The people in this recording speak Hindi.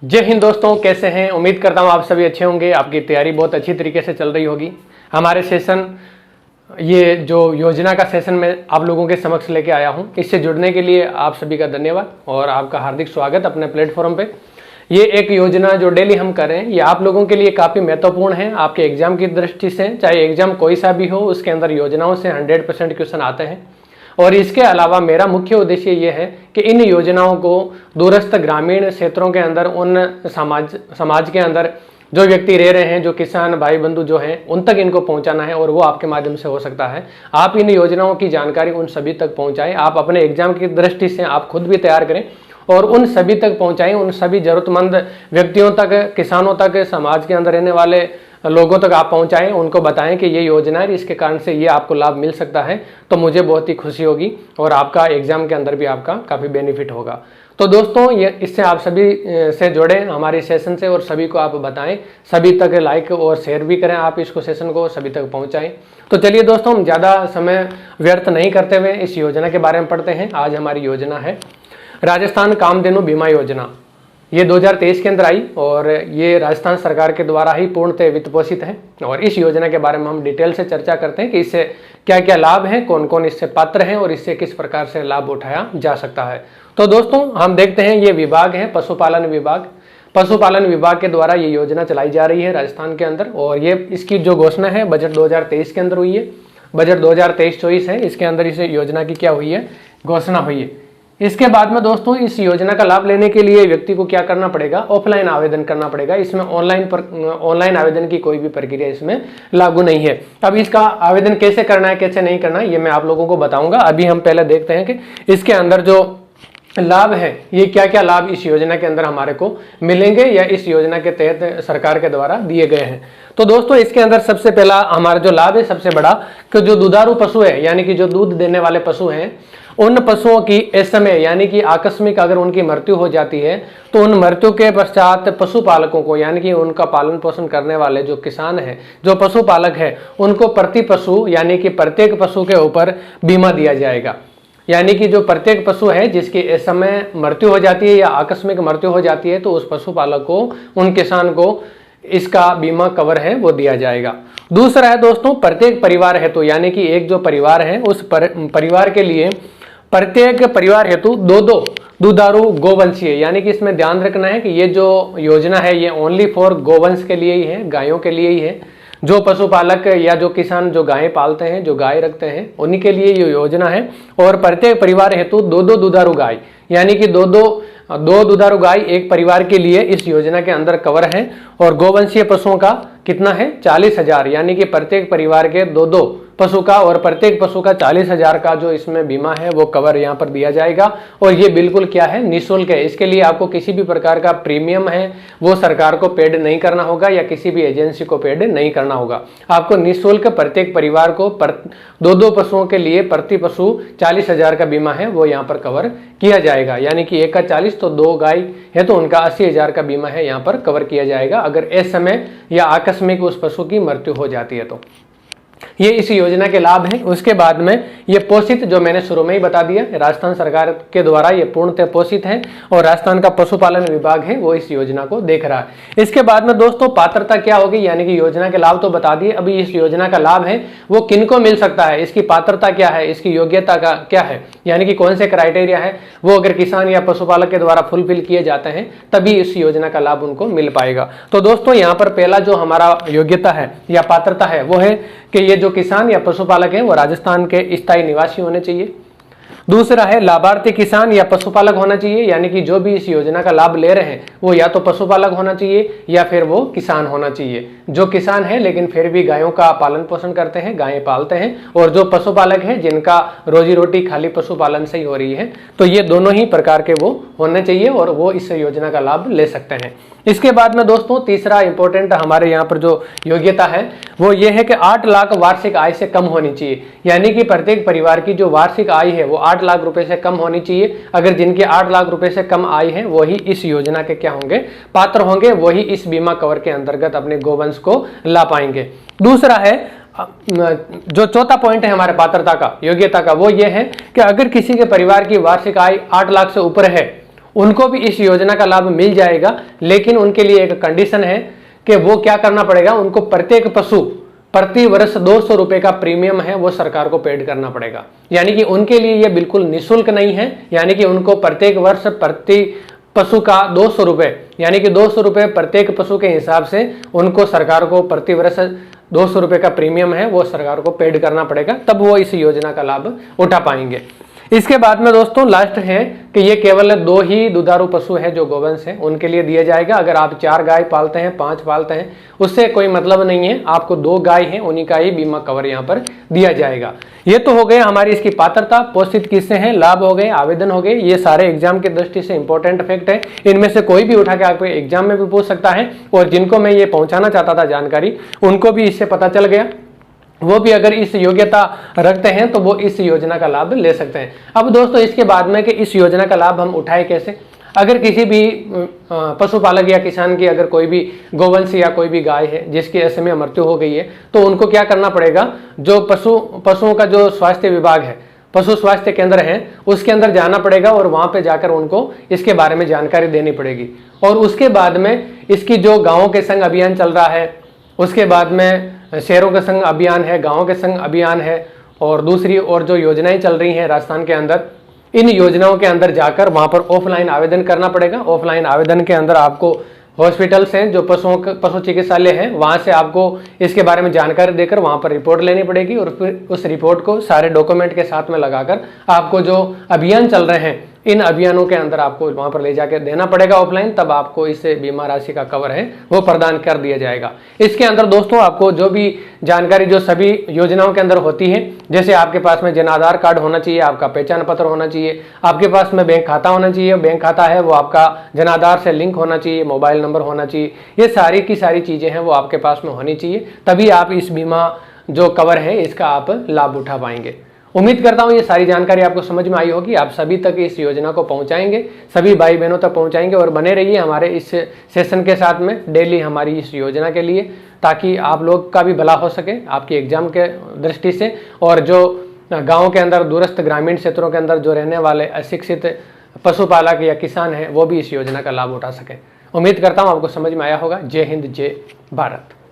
जय हिंद दोस्तों, कैसे हैं। उम्मीद करता हूं आप सभी अच्छे होंगे। आपकी तैयारी बहुत अच्छी तरीके से चल रही होगी। हमारे सेशन, ये जो योजना का सेशन मैं आप लोगों के समक्ष लेके आया हूं, इससे जुड़ने के लिए आप सभी का धन्यवाद और आपका हार्दिक स्वागत अपने प्लेटफॉर्म पे। ये एक योजना जो डेली हम कर रहे हैं, ये आप लोगों के लिए काफ़ी महत्वपूर्ण है। आपके एग्जाम की दृष्टि से, चाहे एग्जाम कोई सा भी हो, उसके अंदर योजनाओं से 100% क्वेश्चन आते हैं। और इसके अलावा मेरा मुख्य उद्देश्य ये है कि इन योजनाओं को दूरस्थ ग्रामीण क्षेत्रों के अंदर, उन समाज के अंदर जो व्यक्ति रह रहे हैं, जो किसान भाई बंधु जो हैं, उन तक इनको पहुंचाना है। और वो आपके माध्यम से हो सकता है। आप इन योजनाओं की जानकारी उन सभी तक पहुंचाएं। आप अपने एग्जाम की दृष्टि से आप खुद भी तैयार करें और उन सभी तक पहुंचाएं, उन सभी जरूरतमंद व्यक्तियों तक, किसानों तक, समाज के अंदर रहने वाले लोगों तक आप पहुंचाएं। उनको बताएं कि ये योजना है, इसके कारण से ये आपको लाभ मिल सकता है। तो मुझे बहुत ही खुशी होगी और आपका एग्जाम के अंदर भी आपका काफ़ी बेनिफिट होगा। तो दोस्तों, ये इससे आप सभी से जुड़ें हमारे सेशन से और सभी को आप बताएं, सभी तक लाइक और शेयर भी करें। आप इसको सेशन को सभी तक पहुंचाएं। तो चलिए दोस्तों, हम ज़्यादा समय व्यर्थ नहीं करते हुए इस योजना के बारे में पढ़ते हैं। आज हमारी योजना है राजस्थान कामधेनु बीमा योजना। ये 2023 के अंदर आई और ये राजस्थान सरकार के द्वारा ही पूर्णतः वित्त पोषित है। और इस योजना के बारे में हम डिटेल से चर्चा करते हैं कि इससे क्या क्या लाभ हैं, कौन कौन इससे पात्र हैं और इससे किस प्रकार से लाभ उठाया जा सकता है। तो दोस्तों, हम देखते हैं, ये विभाग है पशुपालन विभाग। पशुपालन विभाग के द्वारा ये योजना चलाई जा रही है राजस्थान के अंदर। और ये इसकी जो घोषणा है बजट 2023 के अंदर हुई है। बजट 2023-24 है, इसके अंदर इस योजना की क्या हुई है, घोषणा हुई है। इसके बाद में दोस्तों, इस योजना का लाभ लेने के लिए व्यक्ति को क्या करना पड़ेगा, ऑफलाइन आवेदन करना पड़ेगा। इसमें ऑनलाइन आवेदन की कोई भी प्रक्रिया इसमें लागू नहीं है। अब इसका आवेदन कैसे करना है, कैसे नहीं करना है, ये मैं आप लोगों को बताऊंगा। अभी हम पहले देखते हैं कि इसके अंदर जो लाभ है, ये क्या क्या लाभ इस योजना के अंदर हमारे को मिलेंगे या इस योजना के तहत सरकार के द्वारा दिए गए हैं। तो दोस्तों, इसके अंदर सबसे पहला हमारा जो लाभ है, सबसे बड़ा, कि जो दुधारू पशु है, यानी कि जो दूध देने वाले पशु हैं, उन पशुओं की इस समय, यानी कि आकस्मिक अगर उनकी मृत्यु हो जाती है, तो उन मृत्यु के पश्चात पशुपालकों को, यानी कि उनका पालन पोषण करने वाले जो किसान है, जो पशुपालक है, उनको प्रति पशु, यानी कि प्रत्येक पशु के ऊपर बीमा दिया जाएगा। यानी कि जो प्रत्येक पशु है जिसकी इस समय मृत्यु हो जाती है या आकस्मिक मृत्यु हो जाती है, तो उस पशुपालक को, उन किसान को इसका बीमा कवर है वो दिया जाएगा। दूसरा है दोस्तों, प्रत्येक परिवार हेतु, यानी कि एक जो परिवार है उस परिवार के लिए, प्रत्येक परिवार हेतु दो दुधारू गोवंशीय, यानी कि इसमें ध्यान रखना है कि ये जो योजना है ये ओनली फॉर गोवंश के लिए ही है, गायों के लिए ही है। जो पशुपालक या जो किसान जो गायें पालते हैं, जो गाय रखते हैं, उन्हीं के लिए ये योजना है। और प्रत्येक परिवार हेतु दो दुधारू गाय, यानी कि दो दुधारू गाय एक परिवार के लिए इस योजना के अंदर कवर है। और गोवंशीय पशुओं का कितना है, 40,000, यानी कि प्रत्येक परिवार के दो पशु का, और प्रत्येक पशु का 40,000 का जो इसमें बीमा है वो कवर यहाँ पर दिया जाएगा। और ये बिल्कुल क्या है, निःशुल्क है। इसके लिए आपको किसी भी प्रकार का प्रीमियम है वो सरकार को पेड नहीं करना होगा या किसी भी एजेंसी को पेड नहीं करना होगा। आपको निःशुल्क प्रत्येक परिवार को दो पशुओं के लिए प्रति पशु 40,000 का बीमा है वो यहाँ पर कवर किया जाएगा। यानी कि एक का 40, तो 2 गाय है तो उनका 80,000 का बीमा है यहाँ पर कवर किया जाएगा, अगर इस समय या आकस्मिक उस पशु की मृत्यु हो जाती है तो। ये इस योजना के लाभ हैं। उसके बाद में ये पोषित, जो मैंने शुरू में ही बता दिया, राजस्थान सरकार के द्वारा ये पूर्णतः पोषित है और राजस्थान का पशुपालन विभाग है वो इस योजना को देख रहा है। इसके बाद में दोस्तों, पात्रता क्या होगी, यानी कि योजना के लाभ तो बता दिए। अभी इस योजना का लाभ है वो किनको मिल सकता है, इसकी पात्रता क्या है, इसकी योग्यता का क्या है, यानी कि कौन से क्राइटेरिया है, वो अगर किसान या पशुपालक के द्वारा फुलफिल किए जाते हैं तभी इस योजना का लाभ उनको मिल पाएगा। तो दोस्तों, यहाँ पर पहला जो हमारा योग्यता है या पात्रता है वो है कि ये जो किसान या पशुपालक हैं वो राजस्थान के स्थायी निवासी होने चाहिए। दूसरा है लाभार्थी किसान या पशुपालक होना चाहिए, यानी कि जो भी इस योजना का लाभ ले रहे हैं वो या तो पशुपालक होना चाहिए या फिर वो किसान होना चाहिए। जो किसान है लेकिन फिर भी गायों का पालन पोषण करते हैं, गायें पालते हैं, और जो पशुपालक है जिनका रोजी रोटी खाली पशुपालन से ही हो रही है, तो ये दोनों ही प्रकार के वो होने चाहिए और वो इस योजना का लाभ ले सकते हैं। इसके बाद में दोस्तों, तीसरा इंपॉर्टेंट हमारे यहाँ पर जो योग्यता है वो ये है कि 8 लाख वार्षिक आय से कम होनी चाहिए। यानी कि प्रत्येक परिवार की जो वार्षिक आय है वो 8 लाख रुपए से कम होनी चाहिए। अगर जिनकी 8 लाख रुपए से कम आय है वही इस योजना के क्या होंगे, पात्र होंगे, वही इस बीमा कवर के अंतर्गत अपने गोवंश को ला पाएंगे। दूसरा है, जो चौथा पॉइंट है हमारे पात्रता का, योग्यता का, वो ये है कि अगर किसी के परिवार की वार्षिक आय 8 लाख से ऊपर है उनको भी इस योजना का लाभ मिल जाएगा, लेकिन उनके लिए एक कंडीशन है कि वो क्या करना पड़ेगा, उनको प्रत्येक पशु प्रति वर्ष 200 रुपए का प्रीमियम है वो सरकार को पेड करना पड़ेगा। यानी कि उनके लिए ये बिल्कुल निःशुल्क नहीं है, यानी कि उनको प्रत्येक वर्ष प्रति पशु का 200 रुपए, यानी कि 200 रुपए प्रत्येक पशु के हिसाब से उनको सरकार को प्रति वर्ष 200 रुपए का प्रीमियम है वो सरकार को पेड करना पड़ेगा, तब वो इस योजना का लाभ उठा पाएंगे। इसके बाद में दोस्तों लास्ट है कि ये केवल 2 ही दुधारू पशु है जो गोवंश है उनके लिए दिया जाएगा। अगर आप 4 गाय पालते हैं, 5 पालते हैं, उससे कोई मतलब नहीं है, आपको 2 गाय हैं उन्हीं का ही बीमा कवर यहाँ पर दिया जाएगा। ये तो हो गए हमारी इसकी पात्रता, पोषित किससे हैं, लाभ हो गए, आवेदन हो गए, ये सारे एग्जाम की दृष्टि से इंपॉर्टेंट फैक्ट है। इनमें से कोई भी उठा के आपको एग्जाम में भी पूछ सकता है, और जिनको मैं ये पहुंचाना चाहता था जानकारी, उनको भी इससे पता चल गया। वो भी अगर इस योग्यता रखते हैं तो वो इस योजना का लाभ ले सकते हैं। अब दोस्तों इसके बाद में कि इस योजना का लाभ हम उठाए कैसे, अगर किसी भी पशुपालक या किसान की अगर कोई भी गोवंश या कोई भी गाय है जिसकी ऐसे में मृत्यु हो गई है, तो उनको क्या करना पड़ेगा, जो पशुओं का जो स्वास्थ्य विभाग है, पशु स्वास्थ्य केंद्र है, उसके अंदर जाना पड़ेगा और वहां पे जाकर उनको इसके बारे में जानकारी देनी पड़ेगी। और उसके बाद में इसकी जो गाँवों के संग अभियान चल रहा है, उसके बाद में शहरों के संग अभियान है, गाँवों के संग अभियान है, और दूसरी और जो योजनाएं चल रही हैं राजस्थान के अंदर, इन योजनाओं के अंदर जाकर वहां पर ऑफलाइन आवेदन करना पड़ेगा। ऑफलाइन आवेदन के अंदर आपको हॉस्पिटल्स हैं जो पशु चिकित्सालय हैं, वहां से आपको इसके बारे में जानकारी देकर वहां पर रिपोर्ट लेनी पड़ेगी, और फिर उस रिपोर्ट को सारे डॉक्यूमेंट के साथ में लगाकर आपको जो अभियान चल रहे हैं इन अभियानों के अंदर आपको वहां पर ले जाकर देना पड़ेगा ऑफलाइन, तब आपको इस बीमा राशि का कवर है वो प्रदान कर दिया जाएगा। इसके अंदर दोस्तों आपको जो भी जानकारी जो सभी योजनाओं के अंदर होती है, जैसे आपके पास में जन आधार कार्ड होना चाहिए, आपका पहचान पत्र होना चाहिए, आपके पास में बैंक खाता होना चाहिए, बैंक खाता है वो आपका जन आधार से लिंक होना चाहिए, मोबाइल नंबर होना चाहिए, ये सारी की सारी चीजें हैं वो आपके पास में होनी चाहिए, तभी आप इस बीमा जो कवर है इसका आप लाभ उठा पाएंगे। उम्मीद करता हूं ये सारी जानकारी आपको समझ में आई होगी, आप सभी तक इस योजना को पहुंचाएंगे, सभी भाई बहनों तक पहुंचाएंगे, और बने रहिए हमारे इस सेशन के साथ में डेली हमारी इस योजना के लिए, ताकि आप लोग का भी भला हो सके आपकी एग्जाम के दृष्टि से, और जो गाँव के अंदर दूरस्थ ग्रामीण क्षेत्रों के अंदर जो रहने वाले अशिक्षित पशुपालक या किसान हैं वो भी इस योजना का लाभ उठा सकें। उम्मीद करता हूँ आपको समझ में आया होगा। जय हिंद, जय भारत।